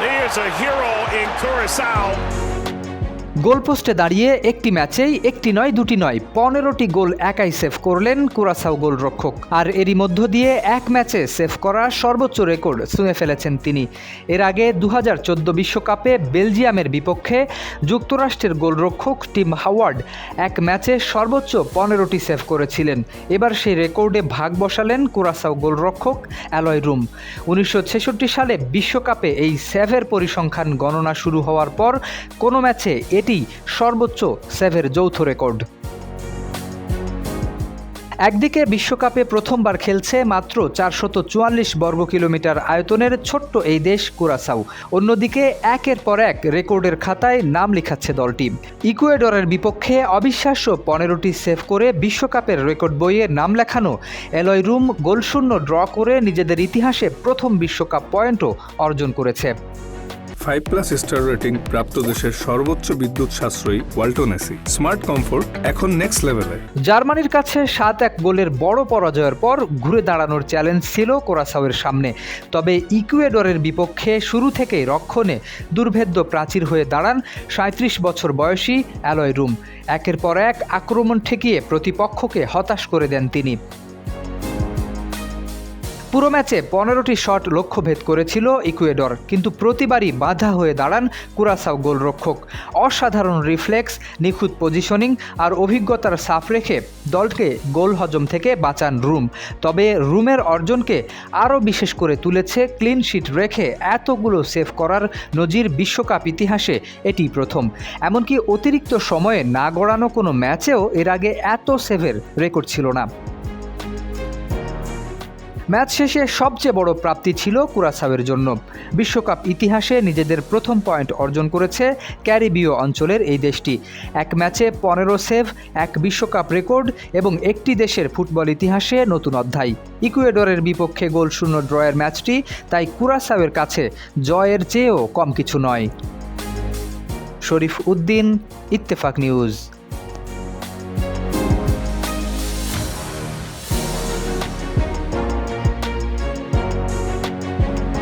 He is a hero in Curaçao. গোলপোস্টে দাঁড়িয়ে একটি ম্যাচেই একটি নয় দুটি নয় 15টি গোল একাই সেভ করলেন কুরাসাও গোলরক্ষক। আর এরই মধ্য দিয়ে এক ম্যাচে সেভ করা সর্বোচ্চ রেকর্ড ছুঁয়ে ফেলেছেন তিনি। এর আগে 2014 বিশ্বকাপে বেলজিয়ামের বিপক্ষে যুক্তরাষ্ট্রের গোলরক্ষক টিম হাওয়ার্ড এক ম্যাচে সর্বোচ্চ 15টি সেভ করেছিলেন। এবার সেই রেকর্ডে ভাগ বসালেন কুরাসাও গোলরক্ষক অ্যালয় রুম। 1966 সালে বিশ্বকাপে এই সেভের পরিসংখ্যান গণনা শুরু হওয়ার পর কোনো ম্যাচে এটি সর্বোচ্চ সেভের যৌথ রেকর্ড। একদিকে বিশ্বকাপে প্রথমবার খেলছে মাত্র 444 বর্গ কিলোমিটার আয়তনের ছোট্ট এই দেশ কুরাসাও, অন্যদিকে একের পর এক রেকর্ডের খাতায় নাম লিখাচ্ছে দলটি। ইকুয়েডরের বিপক্ষে অবিশ্বাস্য 15টি সেভ করে বিশ্বকাপের রেকর্ড বইয়ে নাম লেখানো অ্যালয় রুম গোলশূন্য ড্র করে নিজেদের ইতিহাসে প্রথম বিশ্বকাপ পয়েন্টও অর্জন করেছে। 5+ স্টার রেটিং প্রাপ্ত দেশের সর্বোচ্চ বিদ্যুৎ সাশ্রয়ী ওয়ালটন এসি স্মার্ট কমফোর্ট এখন নেক্সট লেভেলে। জার্মানির কাছে 7-1 গোলের বড় পরাজয়ের পর ঘুরে দাঁড়ানোর চ্যালেঞ্জ ছিল কুরাসাওয়ের সামনে। তবে ইকুয়েডরের বিপক্ষে শুরু থেকেই রক্ষণে দুর্ভেদ্য প্রাচীর হয়ে দাঁড়ান 37 বছর বয়সী অ্যালয় রুম। একের পর এক আক্রমণ ঠেকিয়ে প্রতিপক্ষকে হতাশ করে দেন তিনি। পুরো ম্যাচে 15টি শট লক্ষ্যভেদ করেছিল ইকুয়েডর, কিন্তু প্রতিবারই বাধা হয়ে দাঁড়ান কুরাসাও গোলরক্ষক। অসাধারণ রিফ্লেক্স, নিখুঁত পজিশনিং আর অভিজ্ঞতার ছাপ রেখে দলকে গোল হজম থেকে বাঁচান রুম। তবে রুমের অর্জনকে আরও বিশেষ করে তুলেছে ক্লিন শিট রেখে এতগুলো সেভ করার নজির বিশ্বকাপ ইতিহাসে এটি প্রথম। এমনকি অতিরিক্ত সময়ে না গড়ানো কোনো ম্যাচেও এর আগে এত সেভের রেকর্ড ছিল না। ম্যাচ শেষে সবচেয়ে বড় প্রাপ্তি ছিল কুরাসাওয়ের জন্য। বিশ্বকাপ ইতিহাসে নিজেদের প্রথম পয়েন্ট অর্জন করেছে ক্যারিবীয় অঞ্চলের এই দেশটি। এক ম্যাচে 15 সেভ, এক বিশ্বকাপ রেকর্ড এবং একটি দেশের ফুটবল ইতিহাসে নতুন অধ্যায়। ইকুয়েডরের বিপক্ষে গোলশূন্য ড্রয়ের ম্যাচটি তাই কুরাসাওয়ের কাছে জয়ের চেয়েও কম কিছু নয়। শরীফ উদ্দিন, ইত্তেফাক নিউজ।